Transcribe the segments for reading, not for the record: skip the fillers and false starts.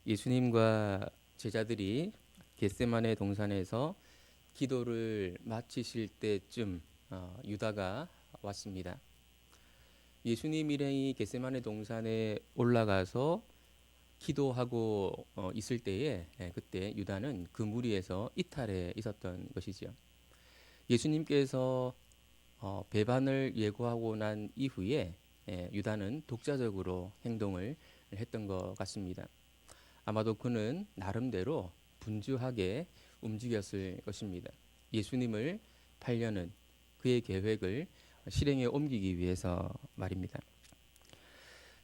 예수님과 제자들이 겟세마네 동산에서 기도를 마치실 때쯤 유다가 왔습니다. 예수님 일행이 겟세마네 동산에 올라가서 기도하고 있을 때에 그때 유다는 그 무리에서 이탈해 있었던 것이죠. 예수님께서 배반을 예고하고 난 이후에 유다는 독자적으로 행동을 했던 것 같습니다. 아마도 그는 나름대로 분주하게 움직였을 것입니다. 예수님을 팔려는 그의 계획을 실행에 옮기기 위해서 말입니다.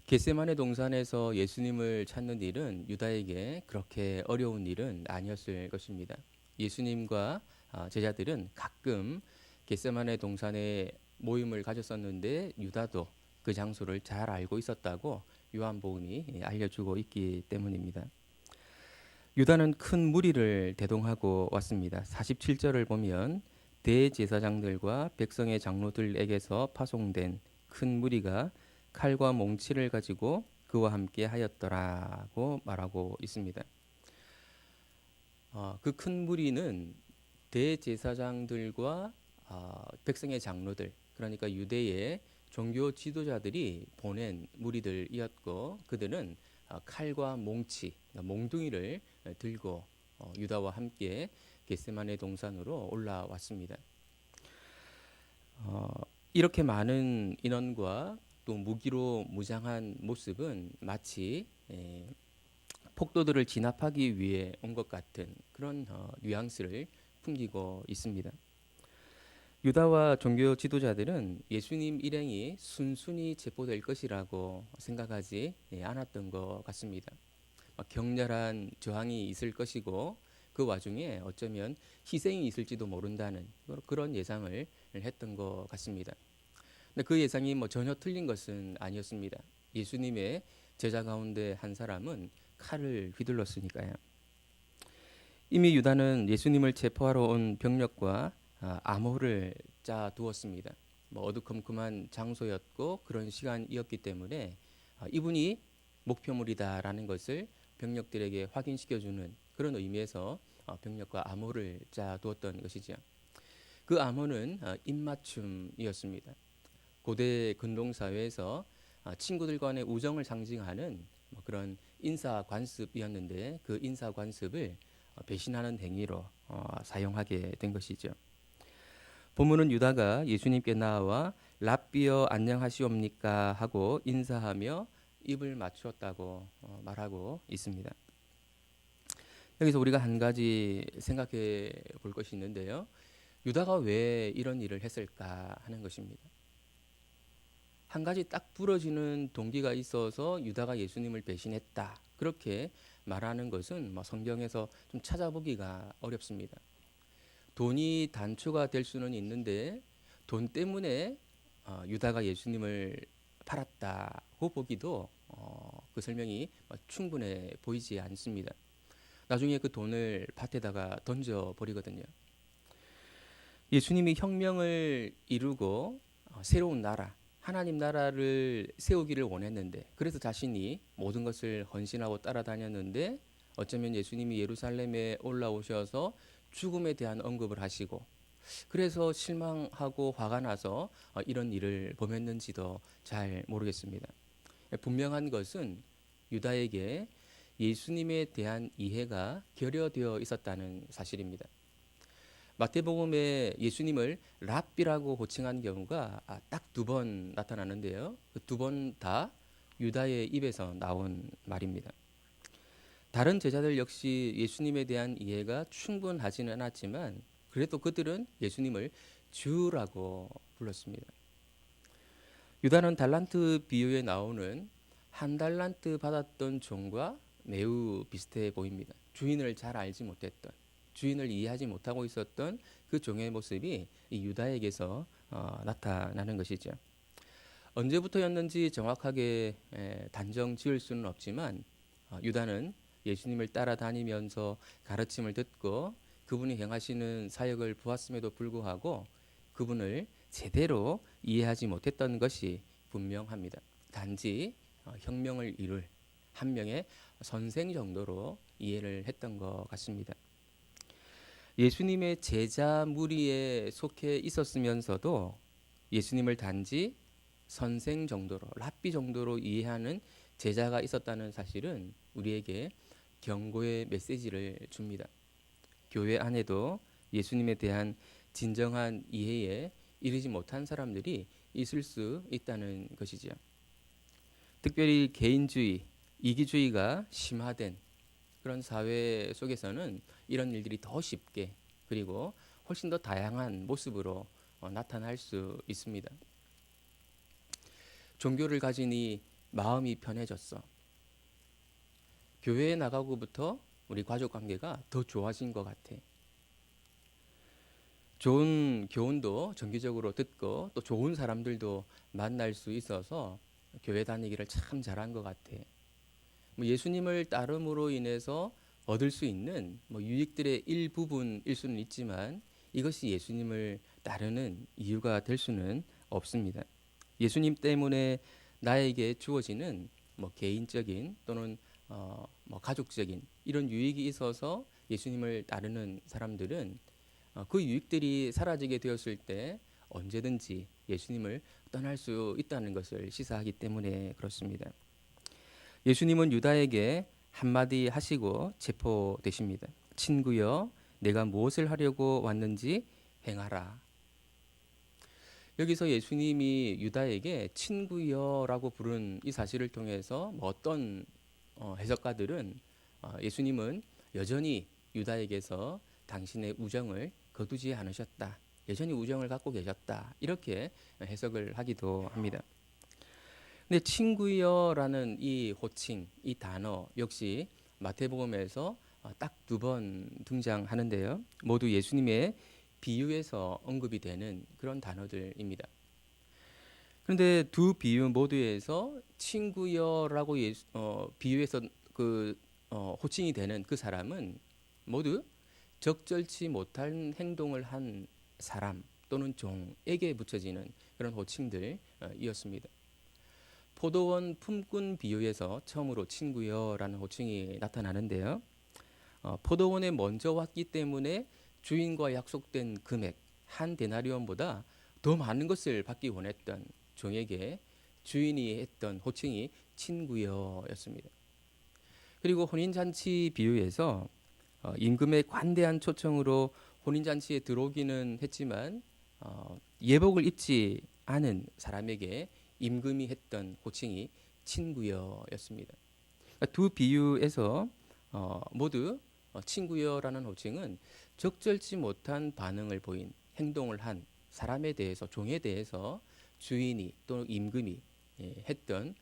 겟세마네 동산에서 예수님을 찾는 일은 유다에게 그렇게 어려운 일은 아니었을 것입니다. 예수님과 제자들은 가끔 겟세마네 동산에 모임을 가졌었는데 유다도 그 장소를 잘 알고 있었다고 요한복음이 알려주고 있기 때문입니다. 유다는 큰 무리를 대동하고 왔습니다. 47절을 보면 대제사장들과 백성의 장로들에게서 파송된 큰 무리가 칼과 몽치를 가지고 그와 함께 하였더라고 말하고 있습니다. 그 큰 무리는 대제사장들과 백성의 장로들, 그러니까 유대의 종교 지도자들이 보낸 무리들이었고 그들은 칼과 몽치, 몽둥이를 들고 유다와 함께 겟세마네 동산으로 올라왔습니다. 이렇게 많은 인원과 또 무기로 무장한 모습은 마치 폭도들을 진압하기 위해 온 것 같은 그런 뉘앙스를 풍기고 있습니다. 유다와 종교 지도자들은 예수님 일행이 순순히 체포될 것이라고 생각하지 않았던 것 같습니다. 격렬한 저항이 있을 것이고 그 와중에 어쩌면 희생이 있을지도 모른다는 그런 예상을 했던 것 같습니다. 근데 그 예상이 전혀 틀린 것은 아니었습니다. 예수님의 제자 가운데 한 사람은 칼을 휘둘렀으니까요. 이미 유다는 예수님을 체포하러 온 병력과 암호를 짜 두었습니다. 어두컴컴한 장소였고 그런 시간이었기 때문에 이분이 목표물이다라는 것을 병력들에게 확인시켜주는 그런 의미에서 병력과 암호를 짜 두었던 것이죠. 그 암호는 입맞춤이었습니다. 고대 근동사회에서 친구들 간의 우정을 상징하는 그런 인사관습이었는데 그 인사관습을 배신하는 행위로 사용하게 된 것이죠. 본문은 유다가 예수님께 나와 랍비여 안녕하시옵니까 하고 인사하며 입을 맞추었다고 말하고 있습니다. 여기서 우리가 한 가지 생각해 볼 것이 있는데요. 유다가 왜 이런 일을 했을까 하는 것입니다. 한 가지 딱 부러지는 동기가 있어서 유다가 예수님을 배신했다. 그렇게 말하는 것은 성경에서 좀 찾아보기가 어렵습니다. 돈이 단초가 될 수는 있는데 돈 때문에 유다가 예수님을 팔았다고 보기도 그 설명이 충분해 보이지 않습니다. 나중에 그 돈을 밭에다가 던져버리거든요. 예수님이 혁명을 이루고 새로운 나라, 하나님 나라를 세우기를 원했는데 그래서 자신이 모든 것을 헌신하고 따라다녔는데 어쩌면 예수님이 예루살렘에 올라오셔서 죽음에 대한 언급을 하시고 그래서 실망하고 화가 나서 이런 일을 범했는지도 잘 모르겠습니다. 분명한 것은 유다에게 예수님에 대한 이해가 결여되어 있었다는 사실입니다. 마태복음에 예수님을 랍비라고 호칭한 경우가 딱 두 번 나타나는데요. 그 두 번 다 유다의 입에서 나온 말입니다. 다른 제자들 역시 예수님에 대한 이해가 충분하지는 않았지만 그래도 그들은 예수님을 주라고 불렀습니다. 유다는 달란트 비유에 나오는 한 달란트 받았던 종과 매우 비슷해 보입니다. 주인을 잘 알지 못했던, 주인을 이해하지 못하고 있었던 그 종의 모습이 이 유다에게서 나타나는 것이죠. 언제부터였는지 정확하게 단정 지을 수는 없지만 유다는 예수님을 따라다니면서 가르침을 듣고 그분이 행하시는 사역을 보았음에도 불구하고 그분을 제대로 이해하지 못했던 것이 분명합니다. 단지 혁명을 이룰 한 명의 선생 정도로 이해를 했던 것 같습니다. 예수님의 제자 무리에 속해 있었으면서도 예수님을 단지 선생 정도로, 랍비 정도로 이해하는 제자가 있었다는 사실은 우리에게 경고의 메시지를 줍니다. 교회 안에도 예수님에 대한 진정한 이해에 이르지 못한 사람들이 있을 수 있다는 것이지요. 특별히 개인주의, 이기주의가 심화된 그런 사회 속에서는 이런 일들이 더 쉽게 그리고 훨씬 더 다양한 모습으로 나타날 수 있습니다. 종교를 가지니 마음이 편해졌어. 교회에 나가고부터 우리 가족 관계가 더 좋아진 것 같아. 좋은 교훈도 정기적으로 듣고 또 좋은 사람들도 만날 수 있어서 교회 다니기를 참 잘한 것 같아. 뭐 예수님을 따름으로 인해서 얻을 수 있는 유익들의 일부분일 수는 있지만 이것이 예수님을 따르는 이유가 될 수는 없습니다. 예수님 때문에 나에게 주어지는 개인적인 또는 가족적인 이런 유익이 있어서 예수님을 따르는 사람들은 그 유익들이 사라지게 되었을 때 언제든지 예수님을 떠날 수 있다는 것을 시사하기 때문에 그렇습니다. 예수님은 유다에게 한마디 하시고 체포되십니다. 친구여, 내가 무엇을 하려고 왔는지 행하라. 여기서 예수님이 유다에게 친구여라고 부른 이 사실을 통해서 어떤 해석가들은 예수님은 여전히 유다에게서 당신의 우정을 거두지 않으셨다. 여전히 우정을 갖고 계셨다. 이렇게 해석을 하기도 합니다. 근데 친구여라는 이 호칭, 이 단어 역시 마태복음에서 딱 두 번 등장하는데요. 모두 예수님의 비유에서 언급이 되는 그런 단어들입니다. 그런데 두 비유 모두에서 친구여라고 비유해서 호칭이 되는 그 사람은 모두 적절치 못한 행동을 한 사람 또는 종에게 붙여지는 그런 호칭들이었습니다. 포도원 품꾼 비유에서 처음으로 친구여라는 호칭이 나타나는데요. 포도원에 먼저 왔기 때문에 주인과 약속된 금액 한 데나리온보다 더 많은 것을 받기 원했던 종에게 주인이 했던 호칭이 친구여였습니다. 그리고 혼인잔치 비유에서 임금의 관대한 초청으로 혼인잔치에 들어오기는 했지만 예복을 입지 않은 사람에게 임금이 했던 호칭이 친구여였습니다. 그러니까 두 비유에서 모두 친구여라는 호칭은 적절치 못한 반응을 보인 행동을 한 사람에 대해서 종에 대해서 주인이 또는 임금이 했던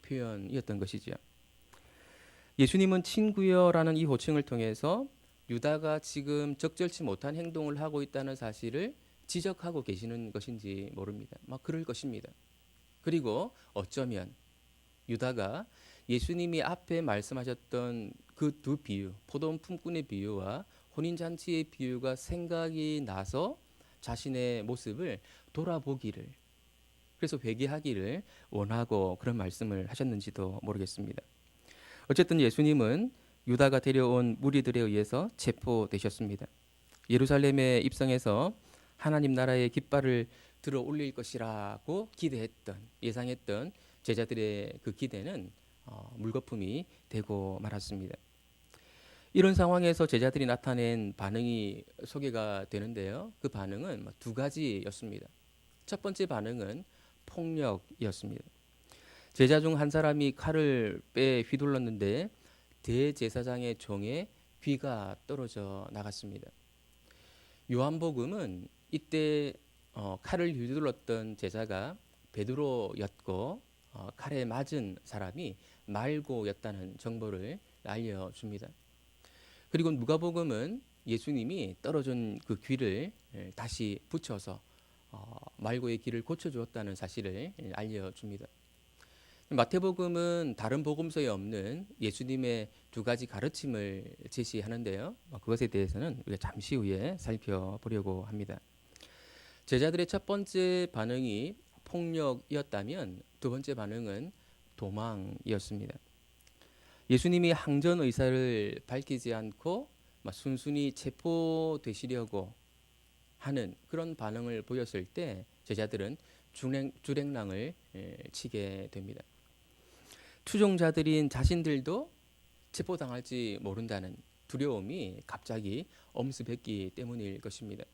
표현이었던 것이죠. 예수님은 친구여라는 이 호칭을 통해서 유다가 지금 적절치 못한 행동을 하고 있다는 사실을 지적하고 계시는 것인지 모릅니다. 그럴 것입니다. 그리고 어쩌면 유다가 예수님이 앞에 말씀하셨던 그 두 비유, 포도원 품꾼의 비유와 혼인잔치의 비유가 생각이 나서 자신의 모습을 돌아보기를, 그래서 회개하기를 원하고 그런 말씀을 하셨는지도 모르겠습니다. 어쨌든 예수님은 유다가 데려온 무리들에 의해서 체포되셨습니다. 예루살렘에 입성해서 하나님 나라의 깃발을 들어 올릴 것이라고 예상했던 제자들의 그 기대는 물거품이 되고 말았습니다. 이런 상황에서 제자들이 나타낸 반응이 소개가 되는데요. 그 반응은 두 가지였습니다. 첫 번째 반응은 폭력이었습니다. 제자 중 한 사람이 칼을 빼 휘둘렀는데 대제사장의 종에 귀가 떨어져 나갔습니다. 요한복음은 이때 칼을 휘둘렀던 제자가 베드로였고 칼에 맞은 사람이 말고였다는 정보를 알려줍니다. 그리고 누가복음은 예수님이 떨어진 그 귀를 다시 붙여서 말고의 귀를 고쳐주었다는 사실을 알려줍니다. 마태복음은 다른 복음서에 없는 예수님의 두 가지 가르침을 제시하는데요. 그것에 대해서는 우리가 잠시 후에 살펴보려고 합니다. 제자들의 첫 번째 반응이 폭력이었다면 두 번째 반응은 도망이었습니다. 예수님이 항전 의사를 밝히지 않고 순순히 체포되시려고 하는 그런 반응을 보였을 때 제자들은 주랭랑을 치게 됩니다. 추종자들인 자신들도 체포당할지 모른다는 두려움이 갑자기 엄습했기 때문일 것입니다.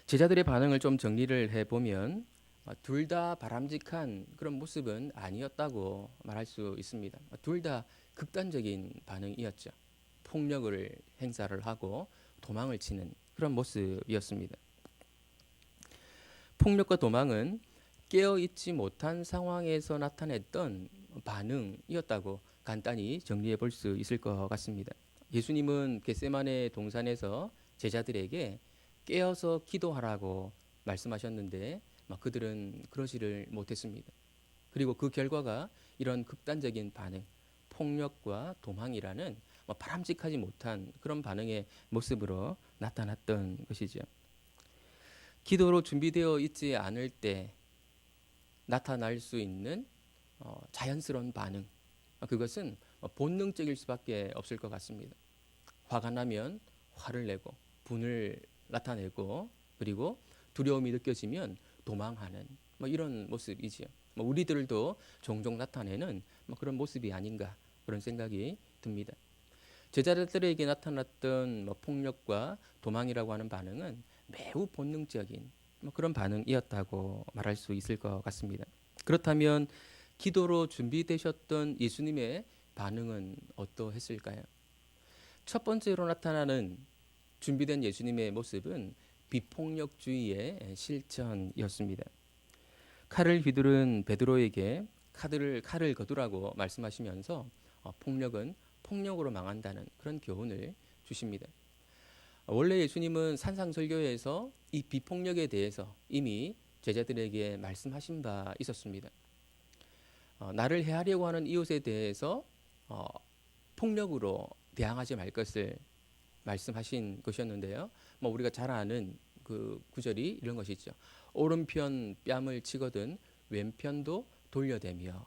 제자들의 반응을 좀 정리를 해보면 둘 다 바람직한 그런 모습은 아니었다고 말할 수 있습니다. 둘 다 극단적인 반응이었죠. 폭력을 행사를 하고 도망을 치는 그런 모습이었습니다. 폭력과 도망은 깨어있지 못한 상황에서 나타냈던 반응이었다고 간단히 정리해 볼 수 있을 것 같습니다. 예수님은 겟세마네 동산에서 제자들에게 깨어서 기도하라고 말씀하셨는데 그들은 그러지를 못했습니다. 그리고 그 결과가 이런 극단적인 반응, 폭력과 도망이라는 바람직하지 못한 그런 반응의 모습으로 나타났던 것이죠. 기도로 준비되어 있지 않을 때 나타날 수 있는 자연스러운 반응, 그것은 본능적일 수밖에 없을 것 같습니다. 화가 나면 화를 내고 분을 나타내고 그리고 두려움이 느껴지면 도망하는 이런 모습이지요. 우리들도 종종 나타내는 그런 모습이 아닌가 그런 생각이 듭니다. 제자들에게 나타났던 폭력과 도망이라고 하는 반응은 매우 본능적인 그런 반응이었다고 말할 수 있을 것 같습니다. 그렇다면 기도로 준비되셨던 예수님의 반응은 어떠했을까요? 첫 번째로 나타나는 준비된 예수님의 모습은 비폭력주의의 실천이었습니다. 칼을 휘두른 베드로에게 칼을 거두라고 말씀하시면서 폭력은 폭력으로 망한다는 그런 교훈을 주십니다. 원래 예수님은 산상설교에서 이 비폭력에 대해서 이미 제자들에게 말씀하신 바 있었습니다. 나를 해하려고 하는 이웃에 대해서 폭력으로 대항하지 말 것을 말씀하신 것이었는데요. 우리가 잘 아는 그 구절이 이런 것이죠. 오른편 뺨을 치거든 왼편도 돌려대며,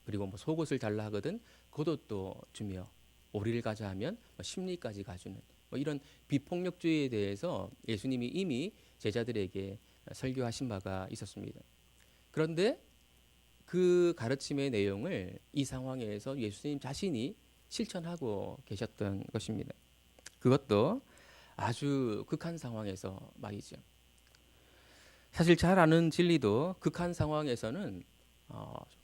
그리고 속옷을 달라 하거든 겉옷도 주며, 오리를 가자 하면 심리까지 가주는 이런 비폭력주의에 대해서 예수님이 이미 제자들에게 설교하신 바가 있었습니다. 그런데 그 가르침의 내용을 이 상황에서 예수님 자신이 실천하고 계셨던 것입니다. 그것도 아주 극한 상황에서 말이죠. 사실 잘 아는 진리도 극한 상황에서는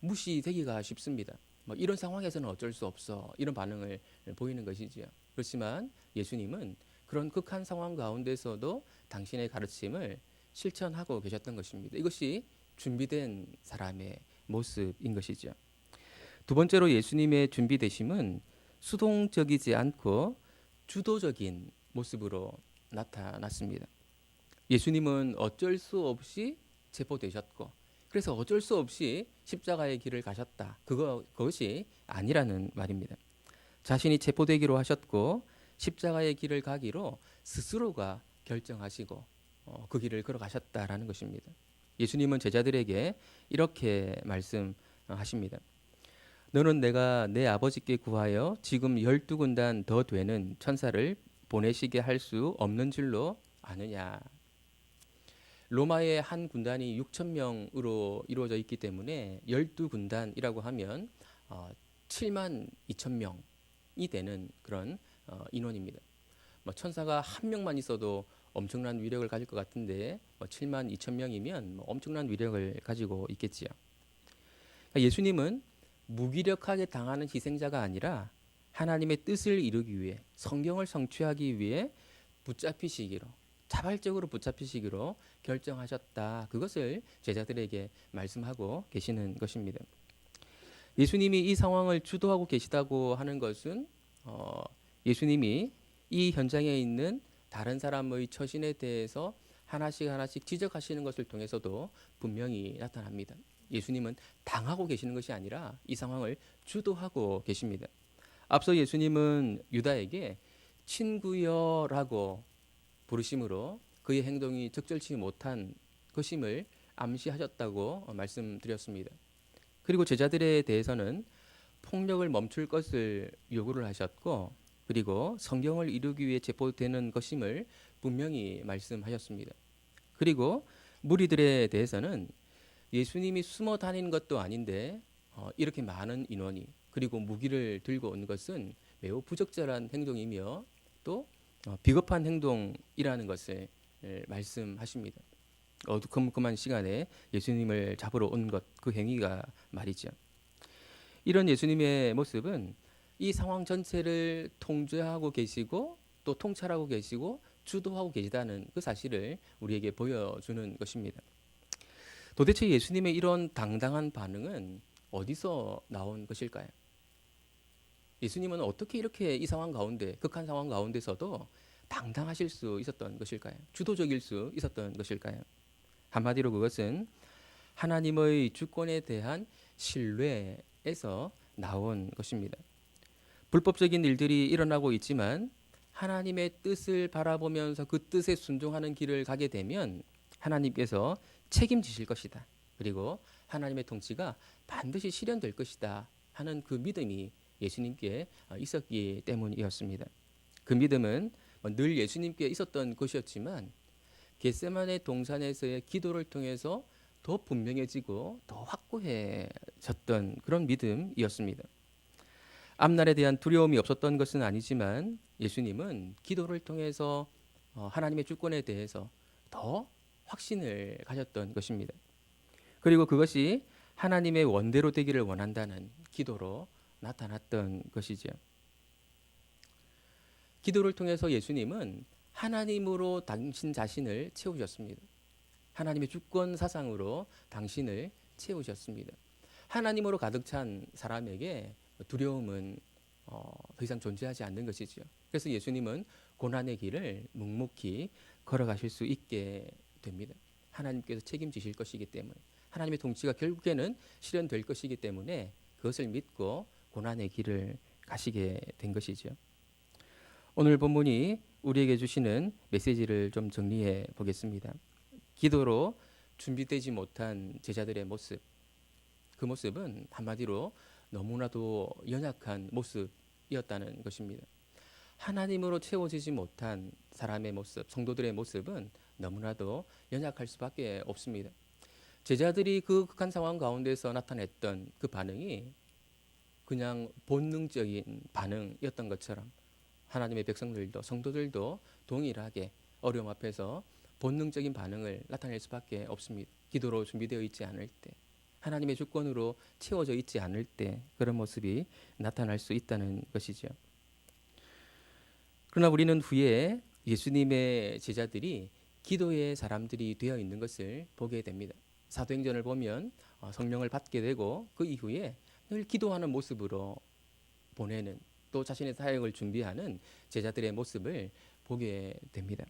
무시되기가 쉽습니다. 이런 상황에서는 어쩔 수 없어, 이런 반응을 보이는 것이지요. 그렇지만 예수님은 그런 극한 상황 가운데서도 당신의 가르침을 실천하고 계셨던 것입니다. 이것이 준비된 사람의 모습인 것이죠. 두 번째로 예수님의 준비되심은 수동적이지 않고 주도적인 모습으로 나타났습니다. 예수님은 어쩔 수 없이 체포되셨고, 그래서 어쩔 수 없이 십자가의 길을 가셨다. 그것이 아니라는 말입니다. 자신이 체포되기로 하셨고 십자가의 길을 가기로 스스로가 결정하시고 그 길을 걸어가셨다라는 것입니다. 예수님은 제자들에게 이렇게 말씀하십니다. 너는 내가 내 아버지께 구하여 지금 12군단 더 되는 천사를 보내시게 할 수 없는 줄로 아느냐. 로마의 한 군단이 6,000명으로 이루어져 있기 때문에 12군단이라고 하면 7만 2천 명이 되는 그런 인원입니다. 천사가 한 명만 있어도 엄청난 위력을 가질 것 같은데 7만 2천 명이면 엄청난 위력을 가지고 있겠지요. 예수님은 무기력하게 당하는 희생자가 아니라 하나님의 뜻을 이루기 위해, 성경을 성취하기 위해 자발적으로 붙잡히시기로 결정하셨다. 그것을 제자들에게 말씀하고 계시는 것입니다. 예수님이 이 상황을 주도하고 계시다고 하는 것은 예수님이 이 현장에 있는 다른 사람의 처신에 대해서 하나씩 지적하시는 것을 통해서도 분명히 나타납니다. 예수님은 당하고 계시는 것이 아니라 이 상황을 주도하고 계십니다. 앞서 예수님은 유다에게 친구여라고 부르심으로 그의 행동이 적절치 못한 것임을 암시하셨다고 말씀드렸습니다. 그리고 제자들에 대해서는 폭력을 멈출 것을 요구를 하셨고, 그리고 성경을 이루기 위해 체포되는 것임을 분명히 말씀하셨습니다. 그리고 무리들에 대해서는 예수님이 숨어 다니는 것도 아닌데 이렇게 많은 인원이 그리고 무기를 들고 온 것은 매우 부적절한 행동이며 또 비겁한 행동이라는 것을 말씀하십니다. 어두컴컴한 시간에 예수님을 잡으러 온 것, 그 행위가 말이죠. 이런 예수님의 모습은 이 상황 전체를 통제하고 계시고 또 통찰하고 계시고 주도하고 계시다는 그 사실을 우리에게 보여주는 것입니다. 도대체 예수님의 이런 당당한 반응은 어디서 나온 것일까요? 예수님은 어떻게 이렇게 이 상황 가운데, 극한 상황 가운데서도 당당하실 수 있었던 것일까요? 주도적일 수 있었던 것일까요? 한마디로 그것은 하나님의 주권에 대한 신뢰에서 나온 것입니다. 불법적인 일들이 일어나고 있지만 하나님의 뜻을 바라보면서 그 뜻에 순종하는 길을 가게 되면 하나님께서 책임지실 것이다. 그리고 하나님의 통치가 반드시 실현될 것이다 하는 그 믿음이 예수님께 있었기 때문이었습니다. 그 믿음은 늘 예수님께 있었던 것이었지만 겟세마네 동산에서의 기도를 통해서 더 분명해지고 더 확고해졌던 그런 믿음이었습니다. 앞날에 대한 두려움이 없었던 것은 아니지만 예수님은 기도를 통해서 하나님의 주권에 대해서 더 확신을 가졌던 것입니다. 그리고 그것이 하나님의 원대로 되기를 원한다는 기도로 나타났던 것이죠. 기도를 통해서 예수님은 하나님으로 당신 자신을 채우셨습니다. 하나님의 주권 사상으로 당신을 채우셨습니다. 하나님으로 가득 찬 사람에게 두려움은 더 이상 존재하지 않는 것이죠. 그래서 예수님은 고난의 길을 묵묵히 걸어가실 수 있게 됩니다. 하나님께서 책임지실 것이기 때문에 하나님의 통치가 결국에는 실현될 것이기 때문에 그것을 믿고 고난의 길을 가시게 된 것이죠. 오늘 본문이 우리에게 주시는 메시지를 좀 정리해 보겠습니다. 기도로 준비되지 못한 제자들의 모습, 그 모습은 한마디로 너무나도 연약한 모습이었다는 것입니다. 하나님으로 채워지지 못한 사람의 모습, 성도들의 모습은 너무나도 연약할 수밖에 없습니다. 제자들이 그 극한 상황 가운데서 나타냈던 그 반응이 그냥 본능적인 반응이었던 것처럼 하나님의 백성들도 성도들도 동일하게 어려움 앞에서 본능적인 반응을 나타낼 수밖에 없습니다. 기도로 준비되어 있지 않을 때, 하나님의 주권으로 채워져 있지 않을 때 그런 모습이 나타날 수 있다는 것이죠. 그러나 우리는 후에 예수님의 제자들이 기도의 사람들이 되어 있는 것을 보게 됩니다. 사도행전을 보면 성령을 받게 되고 그 이후에 늘 기도하는 모습으로 보내는 또 자신의 사역을 준비하는 제자들의 모습을 보게 됩니다.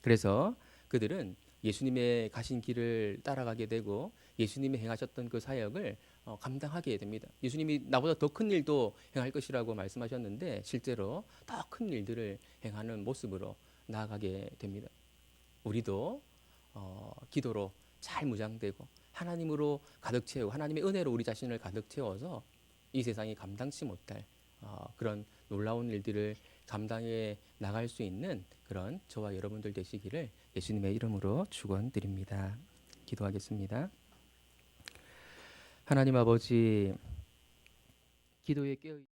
그래서 그들은 예수님의 가신 길을 따라가게 되고 예수님이 행하셨던 그 사역을 감당하게 됩니다. 예수님이 나보다 더 큰 일도 행할 것이라고 말씀하셨는데 실제로 더 큰 일들을 행하는 모습으로 나아가게 됩니다. 우리도 기도로 잘 무장되고 하나님으로 가득 채우고 하나님의 은혜로 우리 자신을 가득 채워서 이 세상이 감당치 못할 그런 놀라운 일들을 감당해 나갈 수 있는 그런 저와 여러분들 되시기를 예수님의 이름으로 축원드립니다. 기도하겠습니다. 하나님 아버지, 기도에 깨어